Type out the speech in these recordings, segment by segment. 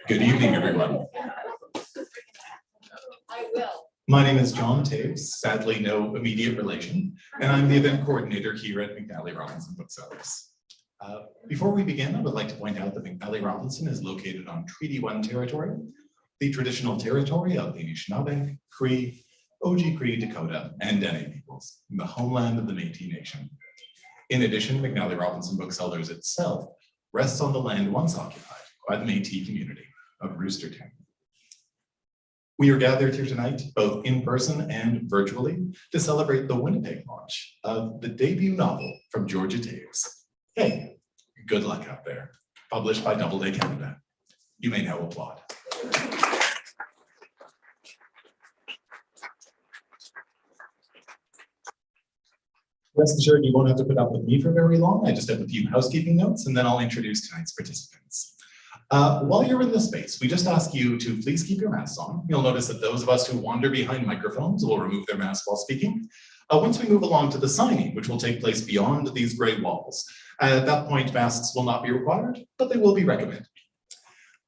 Good evening, everyone. My name is Georgia Toews, sadly no immediate relation, and I'm the event coordinator here at McNally Robinson Booksellers. Before we begin, I would like to point out that McNally Robinson is located on Treaty 1 territory, the traditional territory of the Anishinaabe, Cree, Oji-Cree, Dakota, and Dene peoples, the homeland of the Métis Nation. In addition, McNally Robinson Booksellers itself rests on the land once occupied by the Métis community of Roostertown. We are gathered here tonight, both in person and virtually, to celebrate the Winnipeg launch of the debut novel from Georgia Toews. Hey, good luck out there. Published by Doubleday Canada. You may now applaud. Rest assured, you won't have to put up with me for very long. I just have a few housekeeping notes, and then I'll introduce tonight's participants. While you're in this space, we just ask you to please keep your masks on. You'll notice that those of us who wander behind microphones will remove their masks while speaking. Once we move along to the signing, which will take place beyond these gray walls, at that point, masks will not be required, but they will be recommended.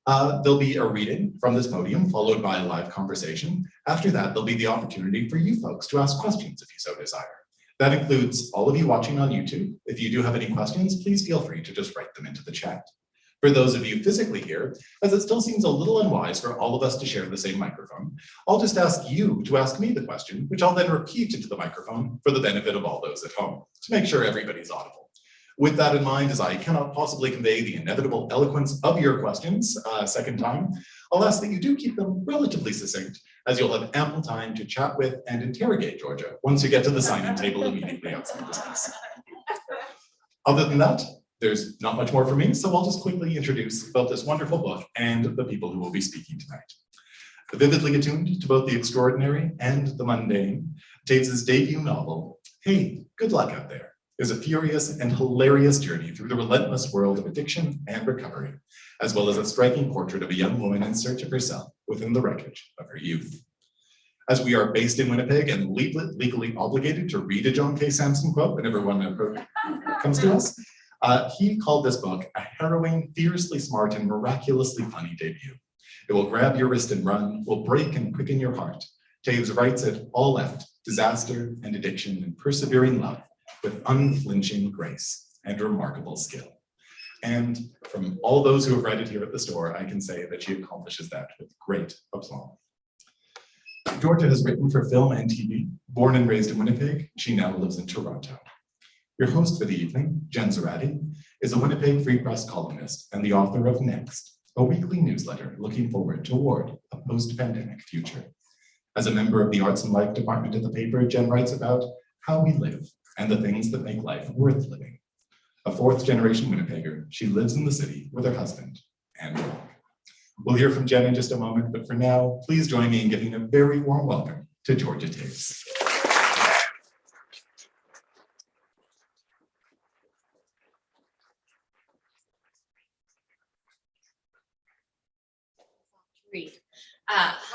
There'll be a reading from this podium, followed by a live conversation. After that, there'll be the opportunity for you folks to ask questions if you so desire. That includes all of you watching on YouTube. If you do have any questions, please feel free to just write them into the chat. For those of you physically here, as it still seems a little unwise for all of us to share the same microphone, I'll just ask you to ask me the question, which I'll then repeat into the microphone for the benefit of all those at home, to make sure everybody's audible. With that in mind, as I cannot possibly convey the inevitable eloquence of your questions a second time, I'll ask that you do keep them relatively succinct, as you'll have ample time to chat with and interrogate Georgia once you get to the signing table immediately outside the space. Other than that, there's not much more for me, so I'll just quickly introduce both this wonderful book and the people who will be speaking tonight. Vividly attuned to both the extraordinary and the mundane, Toews' debut novel, Hey, Good Luck Out There, is a furious and hilarious journey through the relentless world of addiction and recovery, as well as a striking portrait of a young woman in search of herself within the wreckage of her youth. As we are based in Winnipeg and legally obligated to read a John K. Samson quote whenever one comes to us, he called this book a harrowing, fiercely smart, and miraculously funny debut. It will grab your wrist and run, will break and quicken your heart. Toews writes it all out, disaster and addiction and persevering love, with unflinching grace and remarkable skill. And from all those who have read it here at the store, I can say that she accomplishes that with great aplomb. Georgia has written for film and TV. Born and raised in Winnipeg, she now lives in Toronto. Your host for the evening, Jen Zoratti, is a Winnipeg Free Press columnist and the author of Next, a weekly newsletter looking forward toward a post-pandemic future. As a member of the Arts and Life department at the paper, Jen writes about how we live and the things that make life worth living. A fourth-generation Winnipegger, she lives in the city with her husband and dog. We'll hear from Jen in just a moment, but for now, please join me in giving a very warm welcome to Georgia Toews.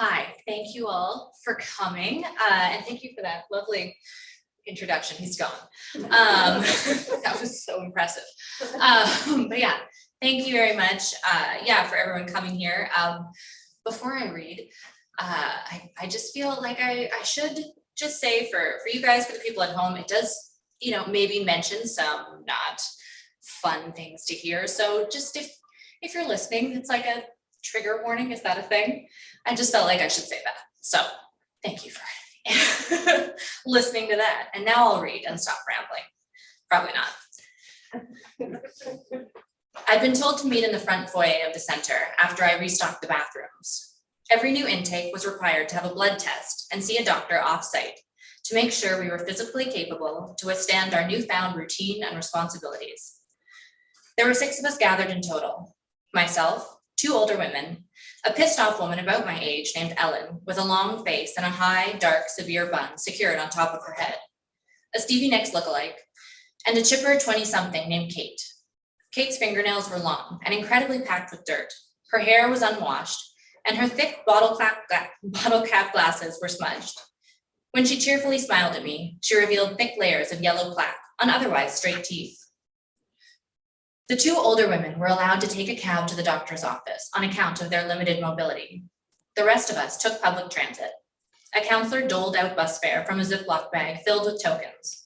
Hi, thank you all for coming, and thank you for that lovely introduction. He's gone. That was so impressive. But yeah, thank you very much. For everyone coming here. Before I read, I just feel like I should just say for you guys, for the people at home, it does, maybe mention some not fun things to hear. So just if you're listening, it's like a trigger warning. Is that a thing? I just felt like I should say that. So thank you for listening to that. And now I'll read and stop rambling. Probably not. I've been told to meet in the front foyer of the center after I restocked the bathrooms. Every new intake was required to have a blood test and see a doctor off-site to make sure we were physically capable to withstand our newfound routine and responsibilities. There were 6 of us gathered in total. Myself, 2 older women, a pissed off woman about my age named Ellen with a long face and a high, dark, severe bun secured on top of her head, a Stevie Nicks lookalike, and a chipper 20-something named Kate. Kate's fingernails were long and incredibly packed with dirt. Her hair was unwashed, and her thick bottle cap glasses were smudged. When she cheerfully smiled at me, she revealed thick layers of yellow plaque on otherwise straight teeth. The two older women were allowed to take a cab to the doctor's office on account of their limited mobility. The rest of us took public transit. A counselor doled out bus fare from a Ziploc bag filled with tokens.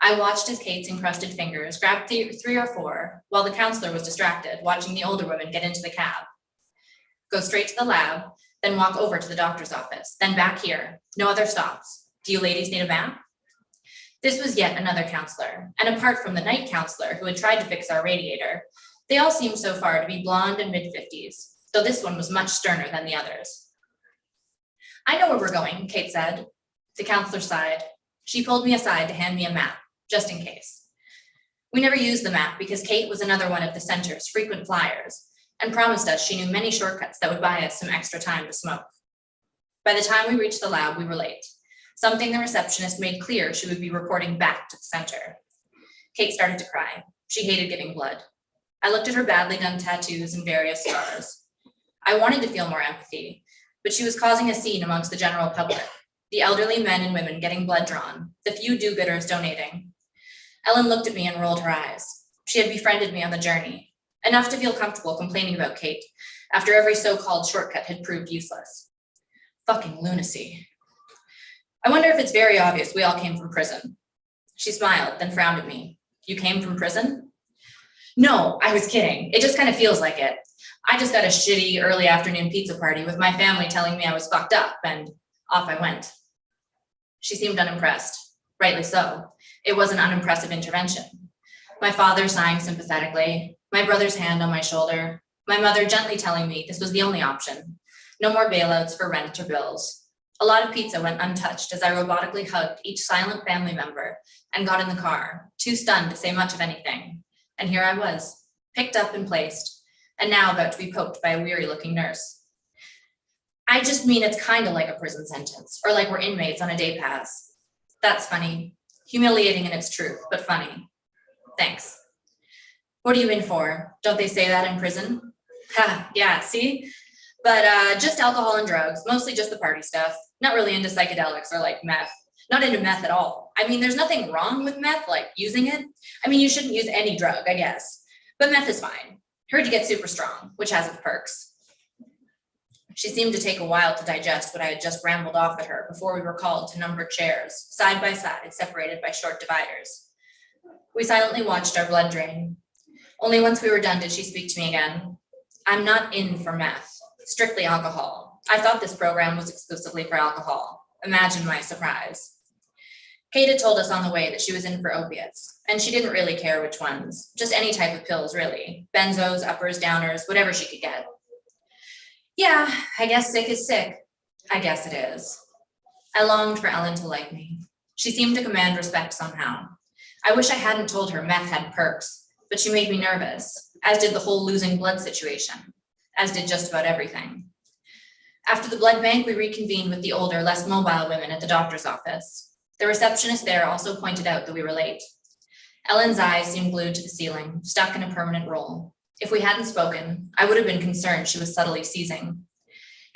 I watched as Kate's encrusted fingers grabbed three or four while the counselor was distracted watching the older women get into the cab. Go straight to the lab, then walk over to the doctor's office, then back here. No other stops. Do you ladies need a map? This was yet another counselor, and apart from the night counselor who had tried to fix our radiator, they all seemed so far to be blonde and mid-50s, though this one was much sterner than the others. I know where we're going, Kate said. The counselor sighed. She pulled me aside to hand me a map, just in case. We never used the map because Kate was another one of the center's frequent flyers and promised us she knew many shortcuts that would buy us some extra time to smoke. By the time we reached the lab, we were late, something the receptionist made clear she would be reporting back to the center. Kate started to cry. She hated giving blood. I looked at her badly done tattoos and various scars. I wanted to feel more empathy, but she was causing a scene amongst the general public, the elderly men and women getting blood drawn, the few do-gooders donating. Ellen looked at me and rolled her eyes. She had befriended me on the journey, enough to feel comfortable complaining about Kate after every so-called shortcut had proved useless. Fucking lunacy. I wonder if it's very obvious we all came from prison. She smiled, then frowned at me. You came from prison? No, I was kidding. It just kind of feels like it. I just got a shitty early afternoon pizza party with my family telling me I was fucked up, and off I went. She seemed unimpressed. Rightly so. It was an unimpressive intervention. My father sighing sympathetically, my brother's hand on my shoulder, my mother gently telling me this was the only option. No more bailouts for rent or bills. A lot of pizza went untouched as I robotically hugged each silent family member and got in the car, too stunned to say much of anything. And here I was, picked up and placed, and now about to be poked by a weary-looking nurse. I just mean it's kind of like a prison sentence, or like we're inmates on a day pass. That's funny. Humiliating in its truth, but funny. Thanks. What are you in for? Don't they say that in prison? Ha, yeah, see? But just alcohol and drugs, mostly just the party stuff. Not really into psychedelics or like meth. Not into meth at all. I mean, there's nothing wrong with meth, like using it. I mean, you shouldn't use any drug, I guess. But meth is fine. Heard you get super strong, which has its perks. She seemed to take a while to digest what I had just rambled off at her before we were called to numbered chairs, side by side, separated by short dividers. We silently watched our blood drain. Only once we were done did she speak to me again. I'm not in for meth, strictly alcohol. I thought this program was exclusively for alcohol. Imagine my surprise. Kate had told us on the way that she was in for opiates, and she didn't really care which ones, just any type of pills, really. Benzos, uppers, downers, whatever she could get. Yeah, I guess sick is sick. I guess it is. I longed for Ellen to like me. She seemed to command respect somehow. I wish I hadn't told her meth had perks, but she made me nervous, as did the whole losing blood situation, as did just about everything. After the blood bank, we reconvened with the older, less mobile women at the doctor's office. The receptionist there also pointed out that we were late. Ellen's eyes seemed glued to the ceiling, stuck in a permanent role. If we hadn't spoken, I would have been concerned she was subtly seizing.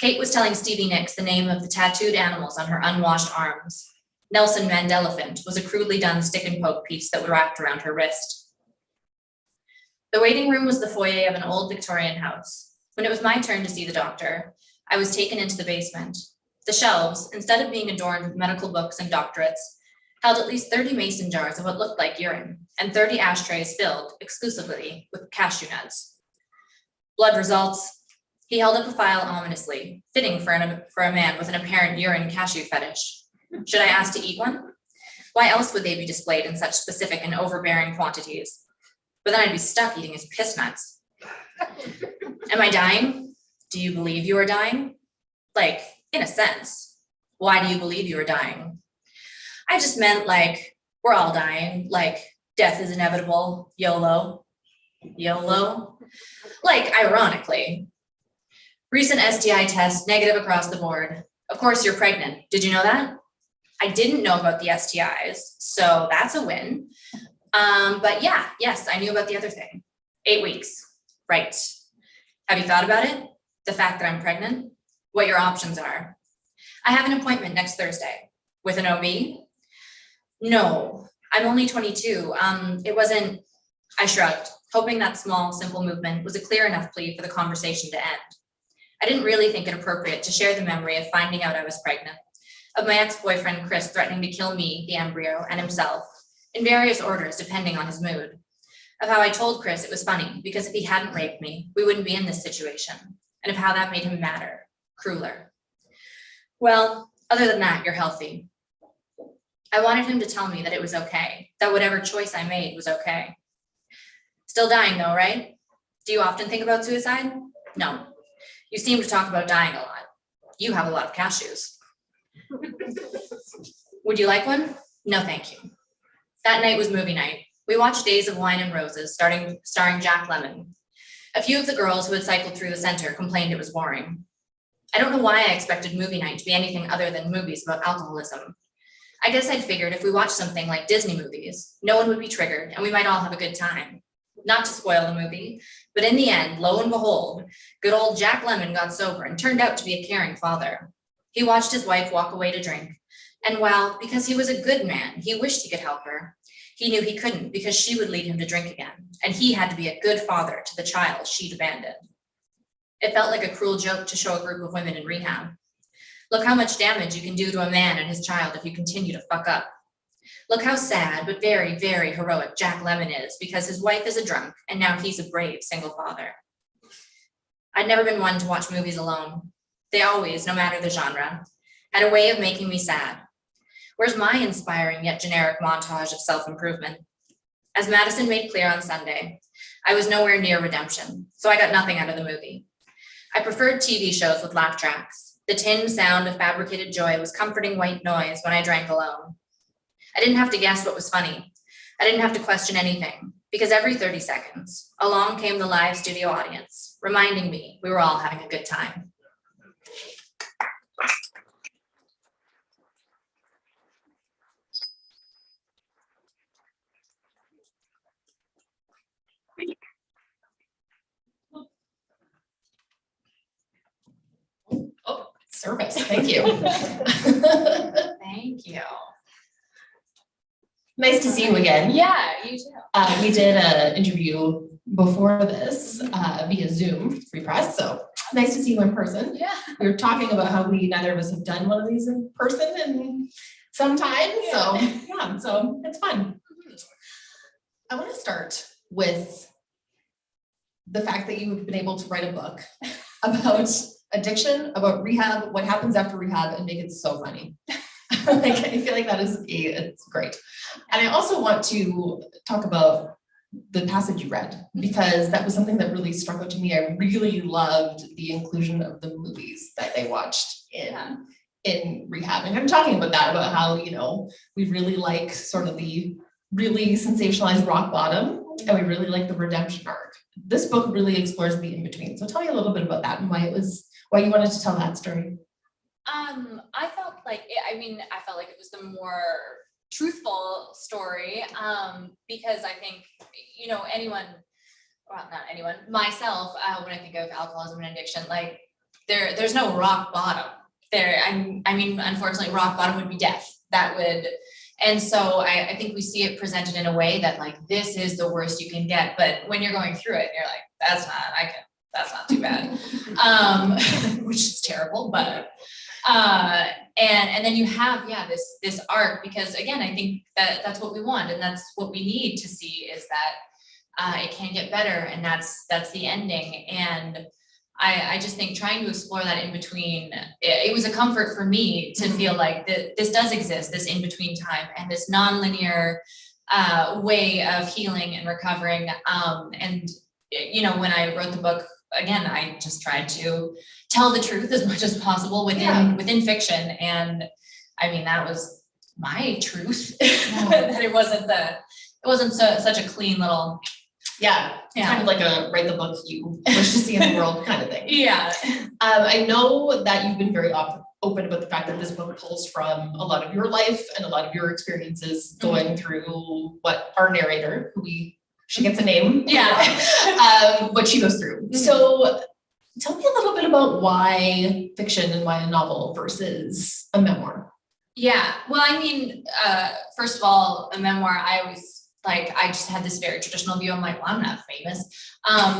Kate was telling Stevie Nicks the name of the tattooed animals on her unwashed arms. Nelson Mandelephant was a crudely done stick and poke piece that was wrapped around her wrist. The waiting room was the foyer of an old Victorian house. When it was my turn to see the doctor, I was taken into the basement. The shelves, instead of being adorned with medical books and doctorates, held at least 30 mason jars of what looked like urine, and 30 ashtrays filled exclusively with cashew nuts. Blood results. He held up a file ominously, fitting for a man with an apparent urine cashew fetish. Should I ask to eat one? Why else would they be displayed in such specific and overbearing quantities? But then I'd be stuck eating his piss nuts. Am I dying? Do you believe you are dying? Like, in a sense. Why do you believe you are dying? I just meant like, we're all dying, like death is inevitable, YOLO. YOLO? Like, ironically. Recent STI test, negative across the board. Of course you're pregnant, did you know that? I didn't know about the STIs, so that's a win. But yeah, yes, I knew about the other thing. 8 weeks, right. Have you thought about it? The fact that I'm pregnant? What your options are? I have an appointment next Thursday. With an OB? No, I'm only 22. It wasn't, I shrugged, hoping that small, simple movement was a clear enough plea for the conversation to end. I didn't really think it appropriate to share the memory of finding out I was pregnant, of my ex-boyfriend Chris threatening to kill me, the embryo, and himself, in various orders depending on his mood, of how I told Chris it was funny because if he hadn't raped me, we wouldn't be in this situation, and of how that made him madder, crueler. Well, other than that, you're healthy. I wanted him to tell me that it was okay, that whatever choice I made was okay. Still dying though, right? Do you often think about suicide? No. You seem to talk about dying a lot. You have a lot of cashews. Would you like one? No, thank you. That night was movie night. We watched Days of Wine and Roses, starring Jack Lemmon. A few of the girls who had cycled through the center complained it was boring. I don't know why I expected movie night to be anything other than movies about alcoholism. I guess I'd figured if we watched something like Disney movies, no one would be triggered and we might all have a good time. Not to spoil the movie, but in the end, lo and behold, good old Jack Lemmon got sober and turned out to be a caring father. He watched his wife walk away to drink. And while, because he was a good man, he wished he could help her, he knew he couldn't because she would lead him to drink again, and he had to be a good father to the child she'd abandoned. It felt like a cruel joke to show a group of women in rehab. Look how much damage you can do to a man and his child if you continue to fuck up. Look how sad, but very, very heroic Jack Lemmon is because his wife is a drunk and now he's a brave single father. I'd never been one to watch movies alone. They always, no matter the genre, had a way of making me sad. Where's my inspiring yet generic montage of self-improvement? As Madison made clear on Sunday, I was nowhere near redemption, so I got nothing out of the movie. I preferred TV shows with laugh tracks. The tinned sound of fabricated joy was comforting white noise when I drank alone. I didn't have to guess what was funny. I didn't have to question anything, because every 30 seconds, along came the live studio audience, reminding me we were all having a good time. Oh, service, thank you. Thank you. Nice to see you again. Yeah, you too. We did an interview before this via Zoom, free press, so nice to see you in person. Yeah. We were talking about how we neither of us have done one of these in person in some time, so yeah, so it's fun. I want to start with the fact that you've been able to write a book about addiction, about rehab, what happens after rehab, and make it so funny. Like, I feel like that is it's great. And I also want to talk about the passage you read, because that was something that really struck out to me. I really loved the inclusion of the movies that they watched in rehab. And I'm talking about that, about how, you know, we really like sort of the really sensationalized rock bottom, and we really like the redemption arc. This book really explores the in-between. So tell me a little bit about that and why you wanted to tell that story. I felt like it was the more truthful story, because I think, you know, myself, when I think of alcoholism and addiction, like there's no rock bottom there. I mean, unfortunately, rock bottom would be death. And so I think we see it presented in a way that like, this is the worst you can get. But when you're going through it, you're like, that's not too bad, which is terrible, but and then you have this arc, because again, I think that's what we want, and that's what we need to see, is that it can get better, and that's the ending. And I just think trying to explore that in between, it was a comfort for me to feel like this does exist, this in between time, and this nonlinear way of healing and recovering. And you know, when I wrote the book, again, I just tried to tell the truth as much as possible within fiction. And I mean, that was my truth. That it wasn't such a clean little. It's kind of like a write the book you wish to see in the world kind of thing. Yeah. I know that you've been very open about the fact that this book pulls from a lot of your life and a lot of your experiences going through what our narrator, she gets a name. What she goes through. So tell me a little bit about why fiction and why a novel versus a memoir. Yeah, well, I mean, first of all, a memoir, I just had this very traditional view. I'm like, well, I'm not famous.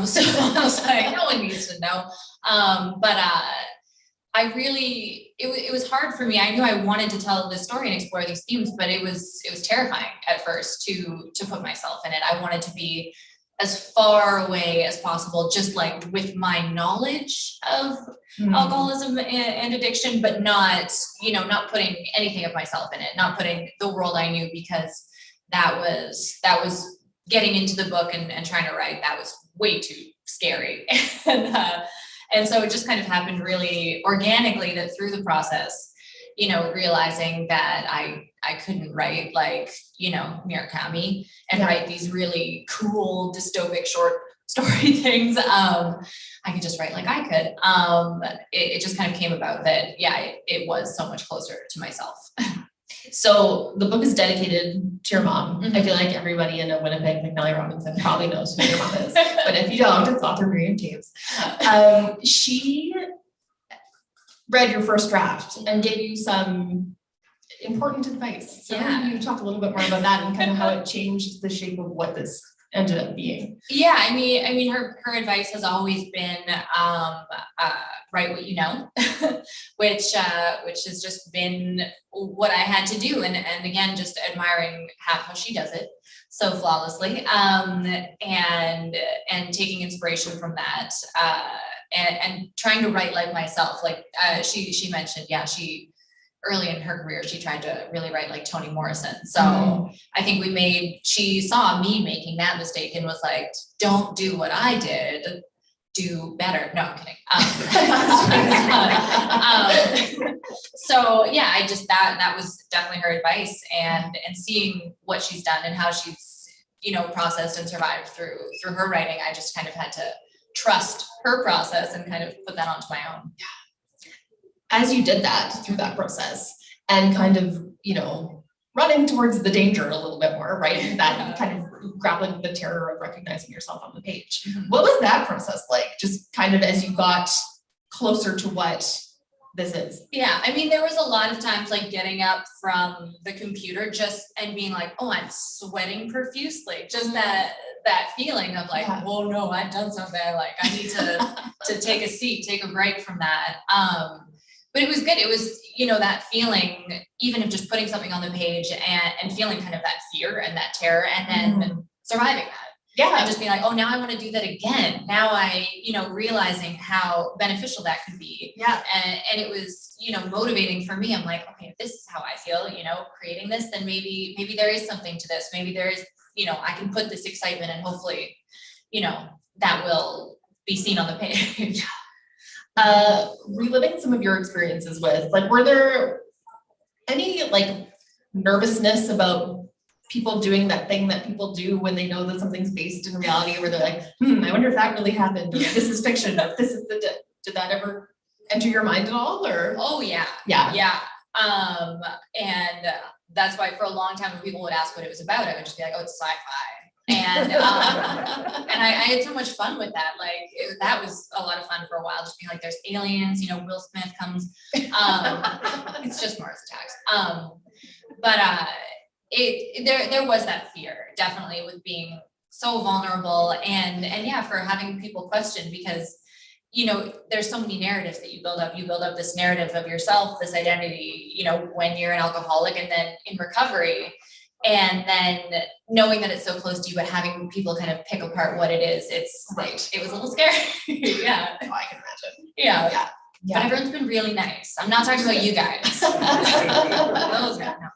So I was like, no one needs to know. But it was hard for me. I knew I wanted to tell this story and explore these themes, but it was terrifying at first to put myself in it. I wanted to be as far away as possible, just like with my knowledge of alcoholism and addiction, but not putting anything of myself in it, not putting the world I knew, because that was getting into the book and trying to write. That was way too scary. And so it just kind of happened really organically, that through the process, realizing that I couldn't write like, Murakami and write these really cool dystopic short story things. I could just write like I could. It just kind of came about that, it was so much closer to myself. So the book is dedicated to your mom. I feel like everybody in a Winnipeg McNally Robinson probably knows who your mom is, but if you don't, it's author Miriam Toews. She read your first draft and gave you some important advice. So you talk a little bit more about that and kind of how it changed the shape of what this ended up being. Yeah, I mean, her advice has always been write what you know, which has just been what I had to do, and again, just admiring how she does it so flawlessly, and taking inspiration from that, and trying to write like myself. Like she mentioned, she early in her career, she tried to really write like Toni Morrison. So I think she saw me making that mistake and was like, don't do what I did, do better. No, I'm kidding. So yeah, that was definitely her advice, and seeing what she's done and how she's, processed and survived through her writing. I just kind of had to trust her process and kind of put that onto my own. As you did that through that process and kind of, running towards the danger a little bit more, right? That kind of grappling with the terror of recognizing yourself on the page. What was that process like? Just kind of as you got closer to what this is. Yeah, I mean, there was a lot of times like getting up from the computer and being like, oh, I'm sweating profusely. Just that feeling of like, oh no, I've done something. Like I need to take a seat, take a break from that. But it was good. It was, that feeling, even of just putting something on the page and feeling kind of that fear and that terror, and then surviving that. Yeah. And just being like, oh, now I want to do that again. Now realizing how beneficial that could be. Yeah. And it was, motivating for me. I'm like, okay, if this is how I feel, creating this, then maybe there is something to this. Maybe there is, I can put this excitement, and hopefully, that will be seen on the page. Reliving some of your experiences with, like, were there any like nervousness about people doing that thing that people do when they know that something's based in reality, where they're like, I wonder if that really happened, or this is fiction, or this is did that ever enter your mind at all? Or yeah. And that's why for a long time when people would ask what it was about, I would just be like, oh, it's sci-fi. And I had so much fun with that. Like that was a lot of fun for a while, just being like, there's aliens, Will Smith comes, it's just Mars attacks. But there was that fear definitely with being so vulnerable, and for having people question, because there's so many narratives that you build up this narrative of yourself, this identity, when you're an alcoholic and then in recovery. And then knowing that it's so close to you, but having people kind of pick apart what it is, it's right. It was a little scary. Yeah. Oh, I can imagine. Yeah. But everyone's been really nice. I'm not talking about you guys. Those guys, no.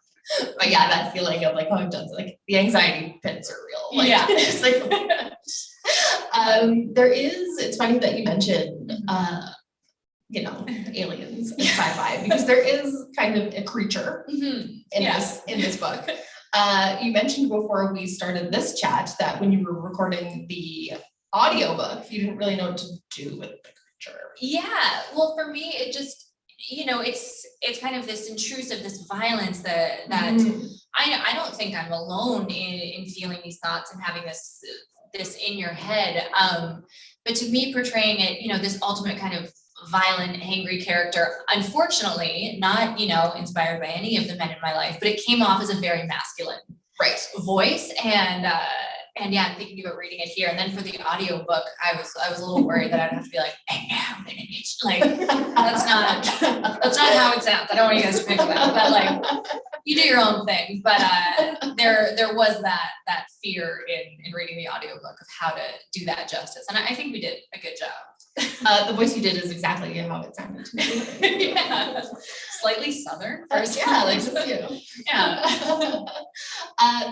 But yeah, that feeling of like, oh, I've done like the anxiety pits are real. Like, yeah. It's like, it's funny that you mentioned, aliens and sci-fi, because there is kind of a creature in this book. You mentioned before we started this chat that when you were recording the audiobook, you didn't really know what to do with the creature. Yeah, well, for me, it just, it's kind of this intrusive, this violence that I don't think I'm alone in feeling these thoughts and having this in your head. But to me, portraying it, this ultimate kind of violent, angry character. Unfortunately, not, you know, inspired by any of the men in my life, but it came off as a very masculine voice. And yeah, I'm thinking about reading it here. And then for the audiobook, I was a little worried that I'd have to be like, and now it's like, that's not how it sounds. I don't want you guys to pick that, but like, you do your own thing. But there was that fear in reading the audiobook of how to do that justice. And I think we did a good job. The voice you did is exactly how it sounded to me. Yeah. Slightly Southern. Yeah, like just, you know. Yeah.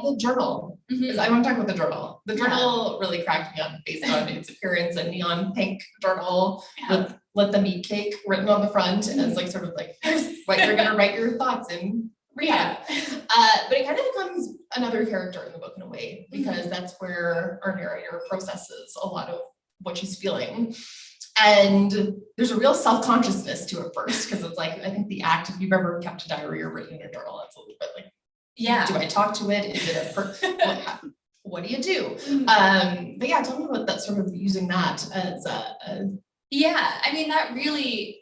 The journal. Mhm. I want to talk about the journal. The journal really cracked me up based on its appearance, a neon pink journal with "Let the Meat Cake" written on the front, and it's like sort of like, here's what you're gonna write your thoughts in rehab. But it kind of becomes another character in the book in a way, because that's where our narrator processes a lot of what she's feeling. And there's a real self-consciousness to it first, because it's like, I think the act, if you've ever kept a diary or written in a journal, it's a little bit like, do I talk to it? Is it what do you do? But yeah, tell me about that, sort of using that as yeah, I mean, that really,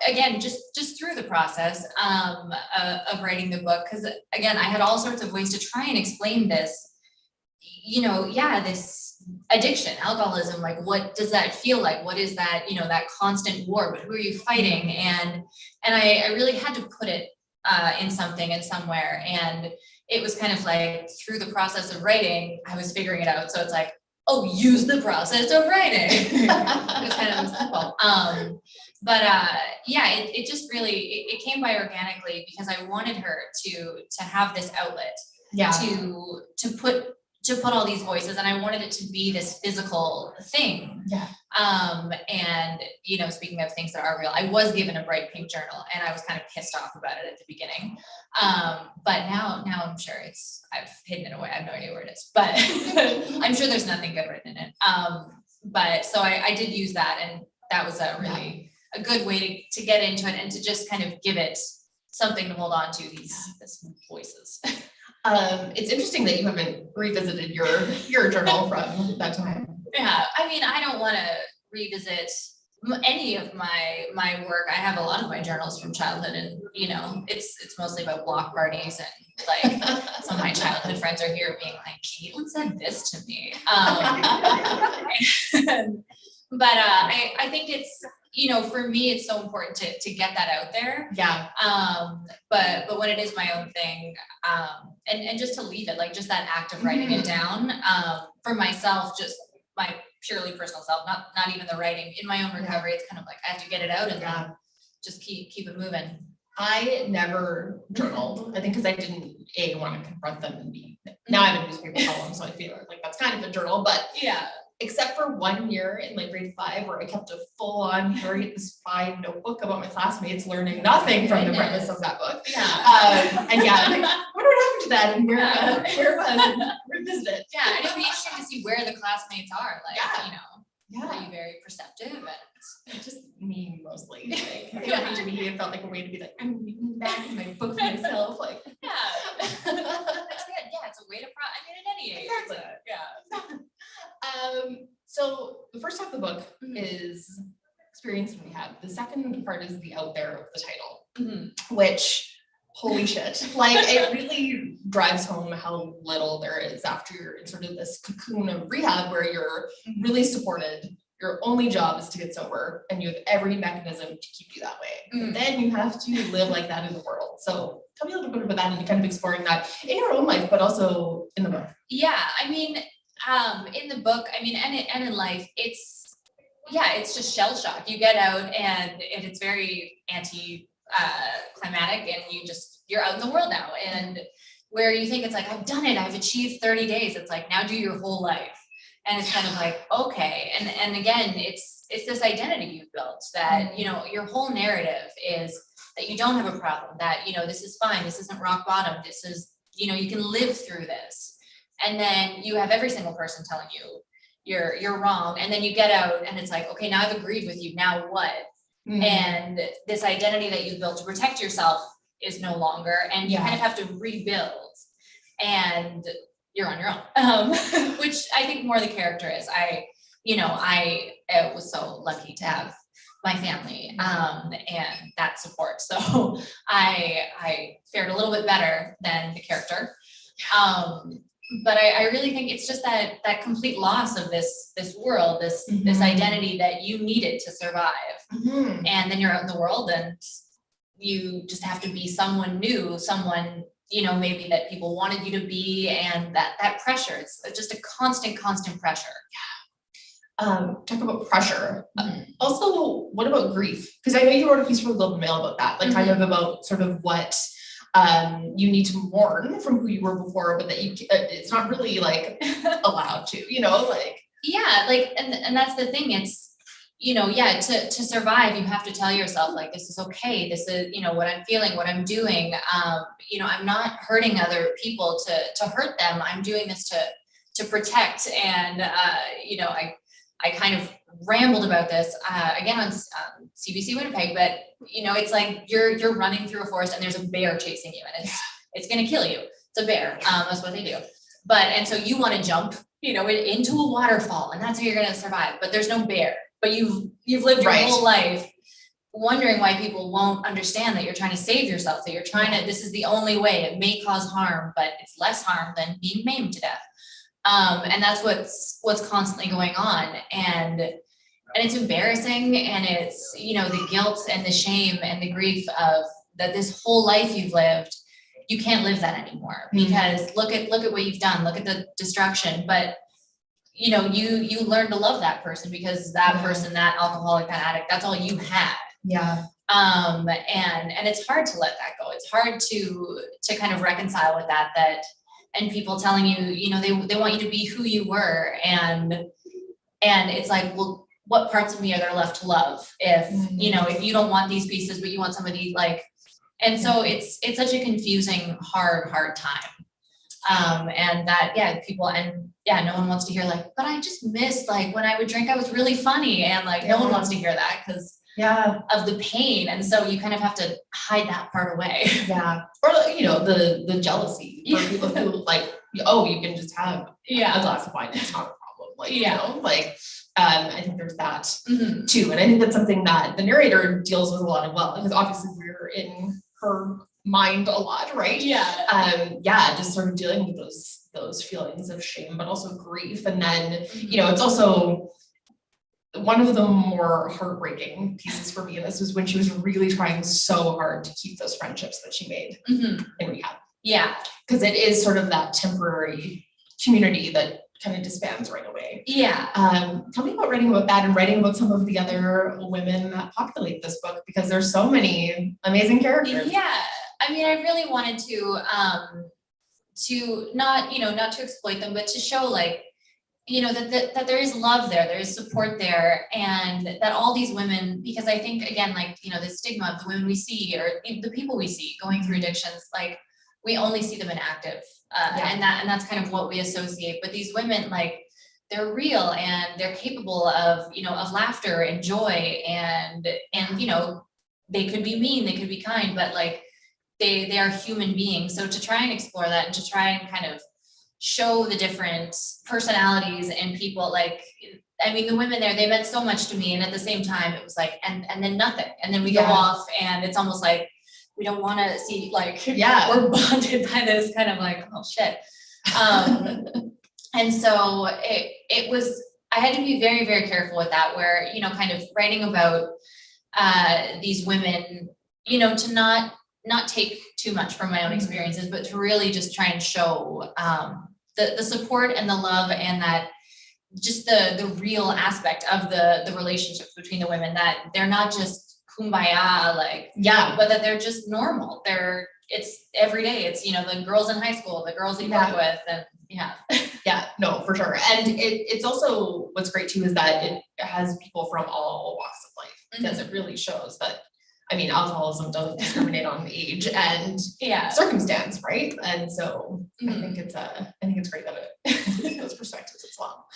again, just through the process of writing the book, because again, I had all sorts of ways to try and explain this, you know, this addiction, alcoholism, like what does that feel like? What is that, you know, that constant war, but who are you fighting? And I really had to put it in something and somewhere. And it was kind of like through the process of writing, I was figuring it out. So it's like, oh, use the process of writing. It was kind of simple. But yeah, it just really, it came by organically, because I wanted her to have this outlet, to put all these voices, and I wanted it to be this physical thing. And you know, speaking of things that are real, I was given a bright pink journal, and I was kind of pissed off about it at the beginning. But now I'm sure I've hidden it away. I have no idea where it is, but I'm sure there's nothing good written in it. But so I did use that, and that was a really a good way to get into it, and to just kind of give it something to hold on to, these voices. It's interesting that you haven't revisited your journal from that time. Yeah, I mean, I don't want to revisit any of my work. I have a lot of my journals from childhood, and you know, it's mostly about block parties, and like some of my childhood friends are here being like, Caitlin said this to me. But I think it's, you know, for me, it's so important to get that out there. But when it is my own thing, and just to leave it, like just that act of writing it down, for myself, just my purely personal self, not even the writing, in my own recovery, it's kind of like I have to get it out and then just keep it moving. I never journaled, I think, because I didn't want to confront them, and now I have a newspaper column, so I feel like that's kind of a journal, but except for 1 year in like grade 5 where I kept a full-on Harriet the Spy notebook about my classmates, learning nothing from the premise of that book. And yeah, like, what happened to that, and where revisit it? Yeah, and it'd be interesting to see where the classmates are, like, you know, are you very perceptive? And just me mostly. Like, they were to me, it felt like a way to be like, I'm reading back in my book myself. Like, that's good. Yeah, it's a way to I mean, at any age. Exactly. So the first half of the book is experience and rehab. The second part is the out there of the title, which, holy shit, like it really drives home how little there is after you're in sort of this cocoon of rehab where you're really supported. Your only job is to get sober, and you have every mechanism to keep you that way. And then you have to live like that in the world. So tell me a little bit about that, and kind of exploring that in your own life, but also in the book. Yeah, I mean, in the book, I mean, and in life, it's just shell shock. You get out, and it's very climatic, and you're out in the world now. And where you think it's like, I've done it, I've achieved 30 days. It's like, now do your whole life. And it's kind of like, okay. And again, it's this identity you've built that, you know, your whole narrative is that you don't have a problem, that, you know, this is fine. This isn't rock bottom. This is, you know, you can live through this. And then you have every single person telling you you're wrong. And then you get out, and it's like, okay, now I've agreed with you. Now what? And this identity that you've built to protect yourself is no longer, and you kind of have to rebuild. And you're on your own, which I think more the character is. I was so lucky to have my family, and that support. So I fared a little bit better than the character. But I really think it's just that complete loss of this world, this identity that you needed to survive. And then you're out in the world and you just have to be someone new, someone, maybe that people wanted you to be, and that pressure, it's just a constant pressure. Talk about pressure. Also, what about grief? Because I know you wrote a piece for the Globe and Mail about that, like kind of about sort of what you need to mourn from who you were before, but that it's not really like allowed to, like. Yeah, like, and that's the thing. It's, to survive, you have to tell yourself, like, this is okay. This is, what I'm feeling, what I'm doing. I'm not hurting other people to hurt them. I'm doing this to protect. And, I kind of rambled about this again on CBC Winnipeg, but it's like you're running through a forest and there's a bear chasing you, and it's going to kill you. It's a bear. That's what they do. And so you want to jump, into a waterfall, and that's how you're going to survive. But there's no bear. But you've lived your whole life wondering why people won't understand that you're trying to save yourself, that you're trying to. This is the only way. It may cause harm, but it's less harm than being maimed to death. And that's what's constantly going on, and it's embarrassing, and it's the guilt and the shame and the grief of that this whole life you've lived, you can't live that anymore, because look at what you've done, look at the destruction. But you learn to love that person, because that person, that alcoholic, that addict, that's all you had. And it's hard to let that go. It's hard to kind of reconcile with that and people telling you, they want you to be who you were. And it's like, well, what parts of me are there left to love if, if you don't want these pieces, but you want somebody like, and so it's such a confusing, hard time. And that, people, and no one wants to hear like, but I just missed, like, when I would drink, I was really funny. And like, no one wants to hear that because of the pain. And so you kind of have to hide that part away. Or, the jealousy for people who like, oh, you can just have a glass of wine. It's not a problem. Like, I think there's that too. And I think that's something that the narrator deals with a lot as well, because obviously we're in her mind a lot, right? Just sort of dealing with those feelings of shame, but also grief. And then, it's also one of the more heartbreaking pieces for me, and this was when she was really trying so hard to keep those friendships that she made in rehab. Because it is sort of that temporary community that kind of disbands right away. Tell me about writing about that and writing about some of the other women that populate this book, because there's so many amazing characters. I mean, I really wanted to not to exploit them, but to show like, that there is love there is support there, and that all these women, because I think again, like, the stigma of the women we see, or the people we see going through addictions, like we only see them in active, and that's kind of what we associate. But these women, like, they're real and they're capable of, of laughter and joy, and they could be mean, they could be kind, but like they are human beings. So to try and explore that, and to try and kind of show the different personalities and people, like, I mean, the women there, they meant so much to me. And at the same time, it was like, and then nothing. And then we go off, and it's almost like, we don't want to see, like, we're bonded by this kind of like, oh shit. And so it was, I had to be very, very careful with that, where, kind of writing about these women, to not take too much from my own experiences, but to really just try and show the support and the love, and that just the real aspect of the relationships between the women, that they're not just kumbaya, like, but that they're just normal. It's every day. It's, the girls in high school, the girls that you work with, and no, for sure. And it's also, what's great too, is that it has people from all walks of life, because it really shows that, I mean, alcoholism doesn't discriminate on age and circumstance, right? And so I think it's great that it includes those perspectives as well.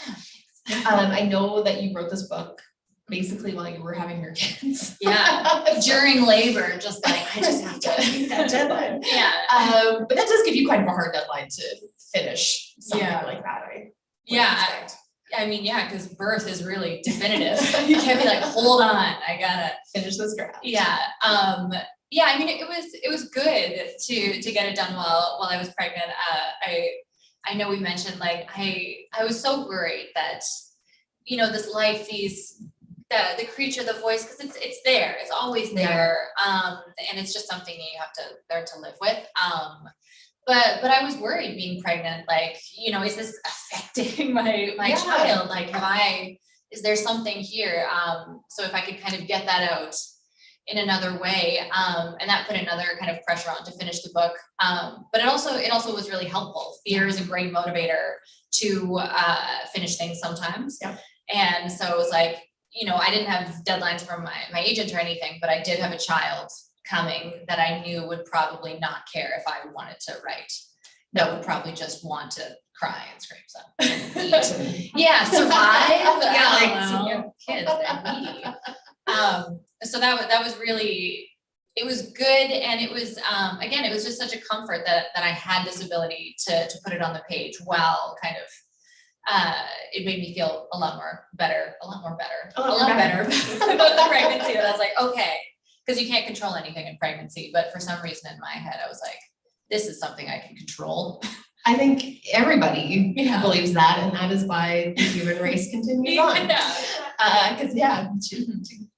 I know that you wrote this book basically while you were having your kids. During labor, just like, I just have to meet that deadline. But that does give you kind of a hard deadline to finish something like that, right? I mean, yeah, because birth is really definitive. You can't be like, hold on, I gotta finish this draft. Yeah. Yeah, I mean, it was good to get it done while I was pregnant. I know we mentioned, like, I was so worried that, you know, this life, the creature, the voice, because it's there, it's always there. And it's just something you have to learn to live with. But I was worried being pregnant, like, you know, is this affecting my child? Like, is there something here? So if I could kind of get that out in another way, and that put another kind of pressure on to finish the book. But it also was really helpful. Fear is a great motivator to finish things sometimes. Yeah. And so it was like, you know, I didn't have deadlines from my agent or anything, but I did have a child coming that I knew would probably not care if I wanted to write. That would probably just want to cry and scream and eat. Yeah, survive. Kids, they're needy. So that was really, it was good. And it was, again, it was just such a comfort that I had this ability to put it on the page while kind of, it made me feel a lot better about the pregnancy. And I was like, okay, because you can't control anything in pregnancy. But for some reason in my head, I was like, this is something I can control. I think everybody believes that, and that is why the human race continues on. Because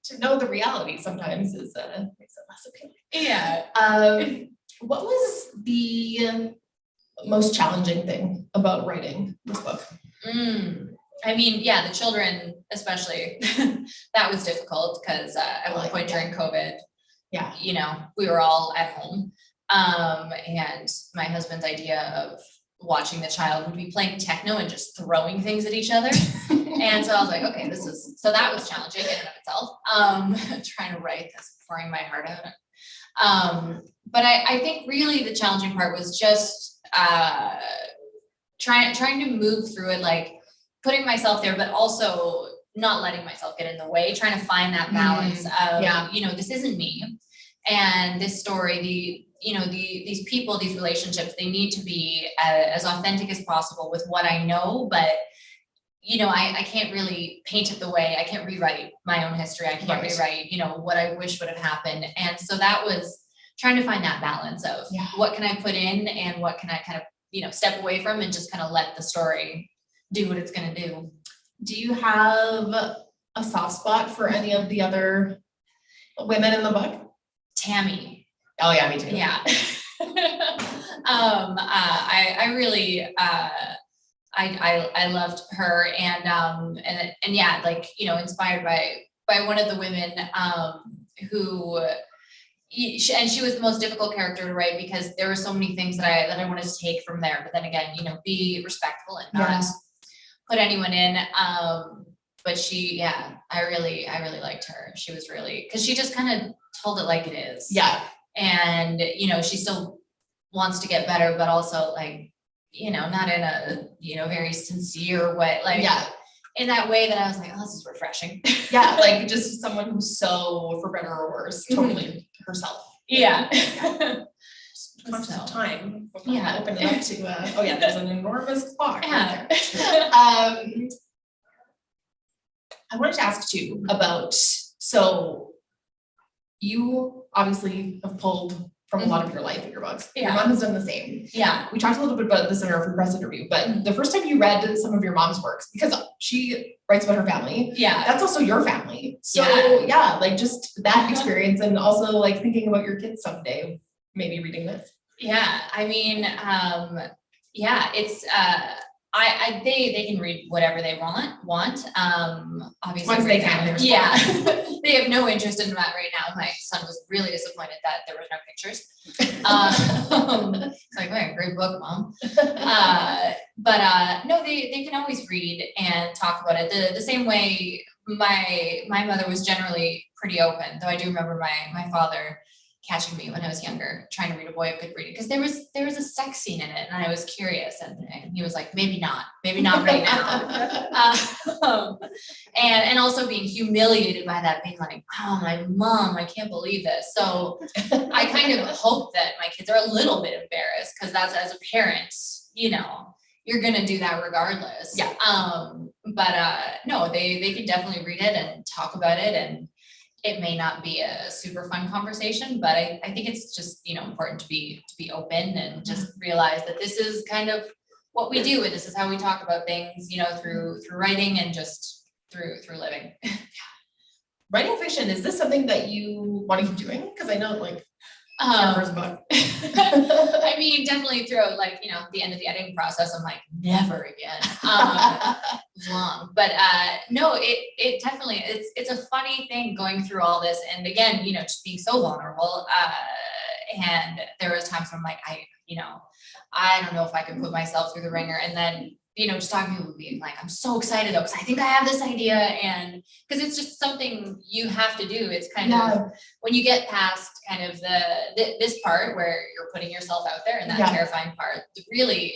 to know the reality sometimes is makes it less appealing. Yeah. What was the most challenging thing about writing this book? I mean, the children, especially, that was difficult because at one point during COVID, you know, we were all at home. And my husband's idea of watching the child would be playing techno and just throwing things at each other. And so I was like, okay, so that was challenging in and of itself. Trying to write this, pouring my heart out. But I think really the challenging part was just trying to move through it, like putting myself there, but also not letting myself get in the way, trying to find that balance of, you know, this isn't me. And this story, these people, these relationships, they need to be as authentic as possible with what I know, but you know, I can't really paint it the way, I can't rewrite my own history. I can't rewrite, you know, what I wish would have happened. And so that was trying to find that balance of what can I put in and what can I kind of, you know, step away from and just kind of let the story do what it's going to do. Do you have a soft spot for any of the other women in the book? Tammy. Oh yeah, me too. Yeah. I really, I loved her and yeah, like, you know, inspired by one of the women, who, and she was the most difficult character to write because there were so many things that I wanted to take from there, but then again, you know, be respectful and not put anyone in. But she, I really liked her. She was really, because she just kind of told it like it is. Yeah. And, you know, she still wants to get better, but also like, you know, not in a, you know, very sincere way. Like, in that way that I was like, oh, this is refreshing. Like just someone who's so, for better or worse, totally herself. Conscious of time. Open it up to, there's an enormous clock. Right there. I wanted to ask too about, so you obviously have pulled from a lot of your life in your books. Your mom has done the same. We talked a little bit about this in our press interview, but the first time you read some of your mom's works, because she writes about her family, that's also your family. So like just that experience and also like thinking about your kids someday, maybe reading this. I mean, it's, they can read whatever they want. Obviously, once they can. They have no interest in that right now. My son was really disappointed that there was no pictures. It's like, oh, great book, Mom. But no, they can always read and talk about it. The same way my mother was generally pretty open, though I do remember my father catching me when I was younger, trying to read A Boy of Good Breeding, because there was a sex scene in it, and I was curious, and he was like, maybe not right now. And also being humiliated by that, being like, oh, my mom, I can't believe this. So I kind of hope that my kids are a little bit embarrassed, because that's, as a parent, you know, you're gonna do that regardless. Yeah. No, they can definitely read it and talk about it, and it may not be a super fun conversation, but I think it's just, you know, important to be open and just realize that this is kind of what we do, and this is how we talk about things, you know, through writing and just through living. Writing fiction, is this something that you want to keep doing? Because I know, like, first book. I mean, definitely throughout, like, you know, the end of the editing process, I'm like, never again. It's long, but no, it definitely, it's a funny thing going through all this, and again, you know, just being so vulnerable. And there was times when I'm like, I don't know if I could put myself through the ringer, and then, you know, just talking to people being like, I'm so excited though, because I think I have this idea, and because it's just something you have to do. It's kind of when you get past kind of this part where you're putting yourself out there, and that terrifying part, really,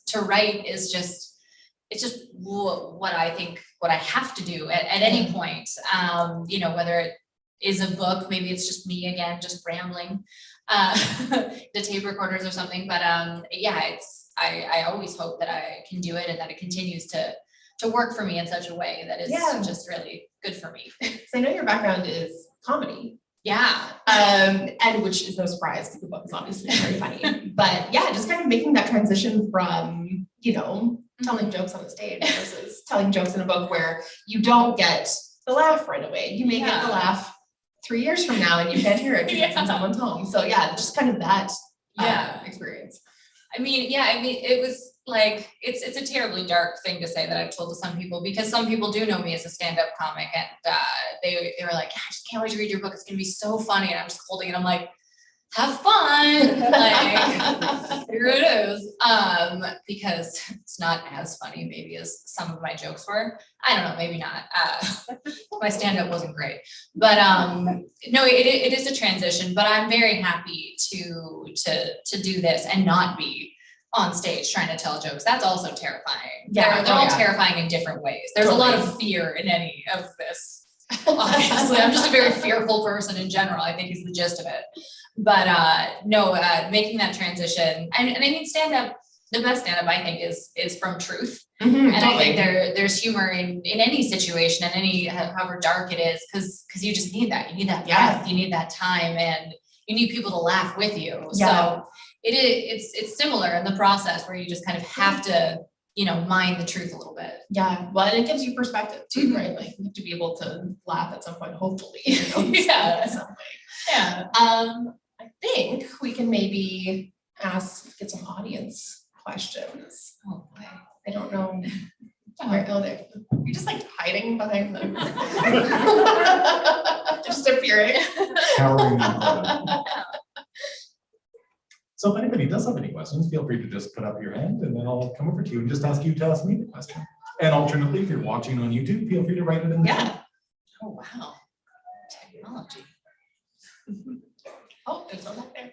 to write is just, it's just what I think, what I have to do at any point. You know, whether it is a book, maybe it's just me again, just rambling, the tape recorders or something, but yeah, I always hope that I can do it, and that it continues to work for me in such a way that is just really good for me. So I know your background is comedy. Yeah. And which is no surprise, because the book is obviously very funny. But yeah, just kind of making that transition from, you know, telling jokes on the stage versus telling jokes in a book where you don't get the laugh right away. You may get the laugh 3 years from now, and you can't hear it because it's in someone's home. So yeah, just kind of that experience. I mean, it was like, it's a terribly dark thing to say that I've told to some people, because some people do know me as a stand-up comic, and they were like, I just can't wait to read your book. It's gonna be so funny. And I'm just holding it. I'm like, have fun. Like, here it is. Because it's not as funny maybe as some of my jokes were. I don't know, maybe not. My stand-up wasn't great, but no, it is a transition, but I'm very happy to do this and not be on stage trying to tell jokes. That's also terrifying. Yeah, they're all terrifying in different ways. There's a lot of fear in any of this. Obviously, I'm just a very fearful person in general, I think is the gist of it. But no, making that transition, and I mean, stand-up, the best stand-up I think is from truth. And I think there's humor in any situation, and any, however dark it is, because you just need that. You need that breath, you need that time, and you need people to laugh with you. So it's similar in the process, where you just kind of have to, you know, mind the truth a little bit. Yeah, well, and it gives you perspective too, right? Like, you have to be able to laugh at some point, hopefully. You know, Yeah. Yeah. I think we can maybe get some audience questions. Oh boy. I don't know. Where, there. You're just like hiding behind them. Just appearing. So if anybody does have any questions, feel free to just put up your hand, and then I'll come over to you and just ask you to ask me the question. And alternately, if you're watching on YouTube, feel free to write it in the chat. Oh wow. Technology. Oh, there's one back there.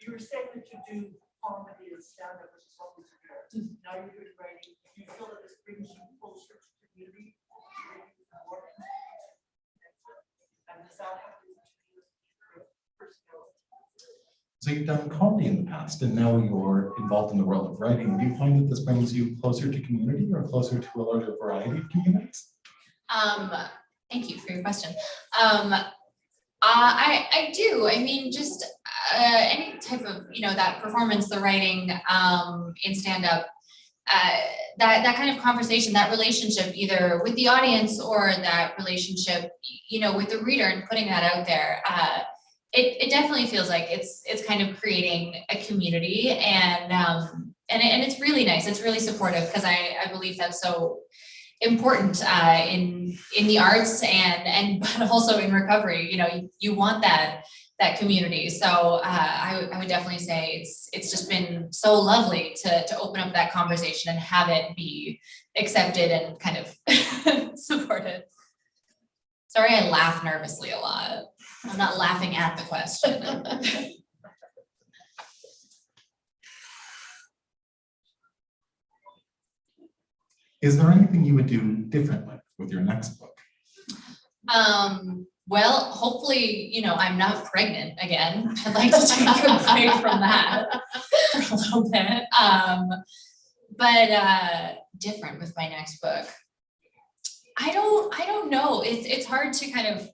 You were saying that you do comedy and stand-up, which is what we do. Now you're doing writing. Do you feel that this brings you closer to community? And does that have to do with your personality? So you've done comedy in the past, and now you're involved in the world of writing. Do you find that this brings you closer to community, or closer to a larger variety of communities? Thank you for your question. I do. I mean, just any type of, you know, that performance, the writing, in stand-up, that kind of conversation, that relationship, either with the audience or that relationship, you know, with the reader, and putting that out there, it definitely feels like it's kind of creating a community, and it's really nice. It's really supportive, because I believe that's so important in the arts, and but also in recovery. You know, you want that community. So I would definitely say it's just been so lovely to open up that conversation and have it be accepted and kind of supported. Sorry, I laugh nervously a lot. I'm not laughing at the question. Is there anything you would do differently with your next book? Well, hopefully, you know, I'm not pregnant again. I'd like to take a break from that for a little bit. But different with my next book. I don't know. It's hard to kind of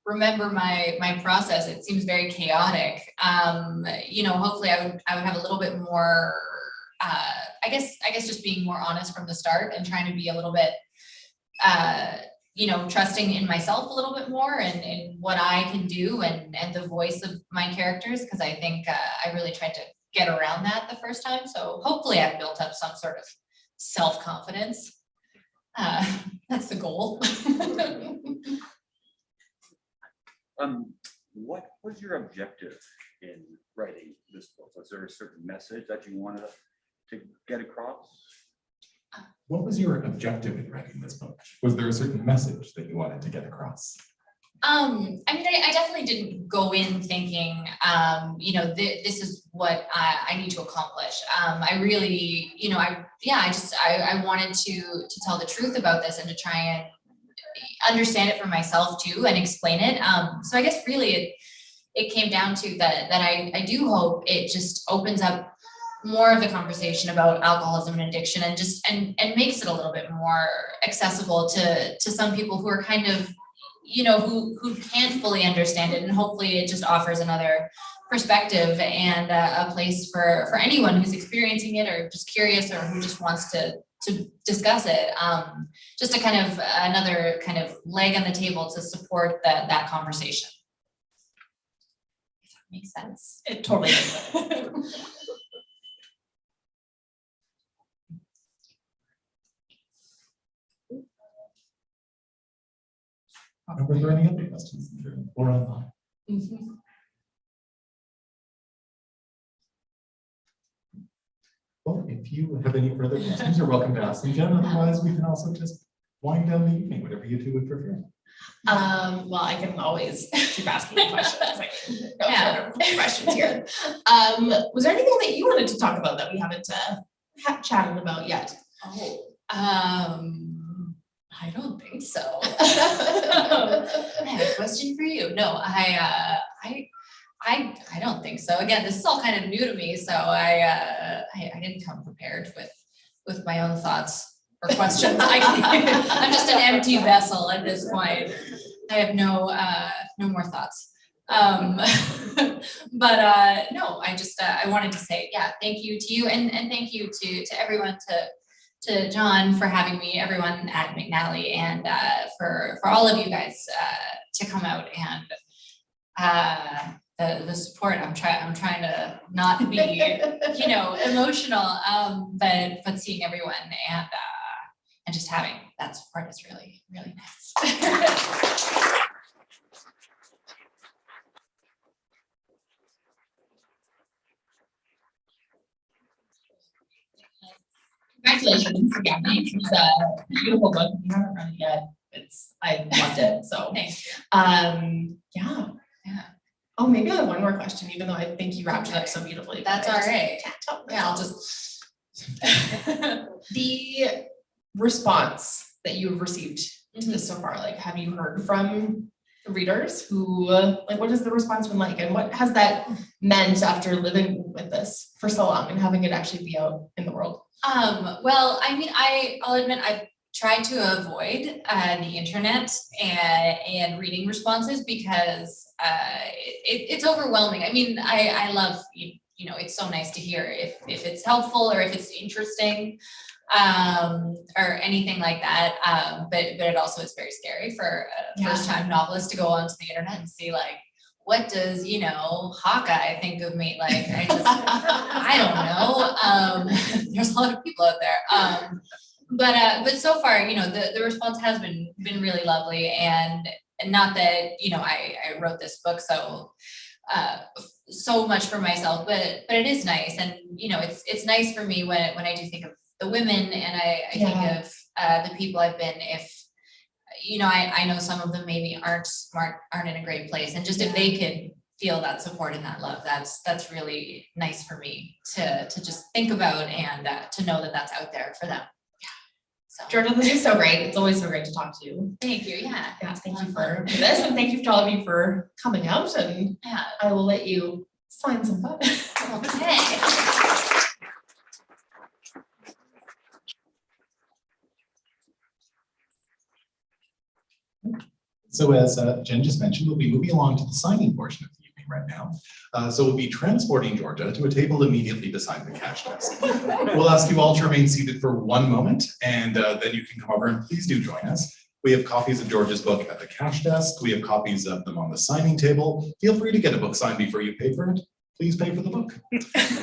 remember my process. It seems very chaotic. Hopefully I would have a little bit more, I guess just being more honest from the start and trying to be a little bit, trusting in myself a little bit more and what I can do and the voice of my characters. Cause I think I really tried to get around that the first time. So hopefully I've built up some sort of self-confidence. That's the goal. What was your objective in writing this book? Was there a certain message that you wanted to get across? What was your objective in writing this book? Was there a certain message that you wanted to get across? I definitely didn't go in thinking, this is what I need to accomplish. I really, I wanted to tell the truth about this and to try and understand it for myself too and explain it. So I guess really it came down to that I do hope it just opens up more of the conversation about alcoholism and addiction and just and makes it a little bit more accessible to some people who are kind of, who can't fully understand it. And hopefully it just offers another perspective and a place for anyone who's experiencing it or just curious or who just wants to discuss it. Just a kind of another kind of leg on the table to support that conversation. If that makes sense. It totally makes sense. Were there any other questions in the room or online? Mm-hmm. Well, if you have any further questions, you're welcome to ask them, Jen. Otherwise, we can also just wind down the evening, whatever you two would prefer. Well, I can always keep asking you questions. Like, questions here. Was there anything that you wanted to talk about that we haven't chatted about yet? I don't think so. I have a question for you. No, I don't think so. Again, this is all kind of new to me, so I didn't come prepared with my own thoughts or questions. I'm just an empty vessel at this point. I have no more thoughts. But no, I wanted to say, thank you to you and thank you to everyone, to John for having me, everyone at McNally, and for all of you guys to come out and the support. I'm trying to not be emotional, but seeing everyone and just having that support is really, really nice. Congratulations again. It's a beautiful book. If you haven't read it yet, I loved it. So yeah. Oh, maybe I have one more question, even though I think you wrapped it up so beautifully. That's all right. Yeah, I'll just the response that you've received to this so far. Like, have you heard from readers who what has the response been like, and what has that meant after living with this for so long and having it actually be out in the world? Well, I'll admit I've tried to avoid the internet and reading responses because it's overwhelming. I love, it's so nice to hear if it's helpful or if it's interesting or anything like that. But it also is very scary for a first-time novelist to go onto the internet and see what does, Hawkeye think of me? I don't know. There's a lot of people out there. But so far, the response has been really lovely, and not that, I wrote this book so much for myself, but it is nice. And, it's nice for me when I do think of the women and I think of the people I've been, if, I know some of them maybe aren't in a great place, and just if they could feel that support and that love, that's really nice for me to just think about and to know that that's out there for them. So. Georgia, this is so great. It's always so great to talk to you. Thank you. Yeah. Thank you for this, and thank you to all of you for coming out. And I will let you sign some books. Okay. So as Jen just mentioned, we'll be moving along to the signing portion of the evening right now. So we'll be transporting Georgia to a table immediately beside the cash desk. We'll ask you all to remain seated for one moment, and then you can come over and please do join us. We have copies of Georgia's book at the cash desk. We have copies of them on the signing table. Feel free to get a book signed before you pay for it. Please pay for the book.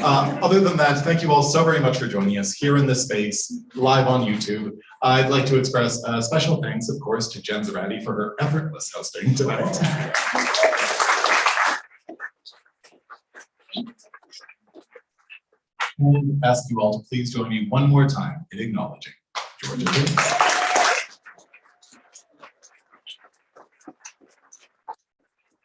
Other than that, thank you all so very much for joining us here in this space, live on YouTube. I'd like to express special thanks, of course, to Jen Zoratti for her effortless hosting tonight. And ask you all to please join me one more time in acknowledging Georgia Toews.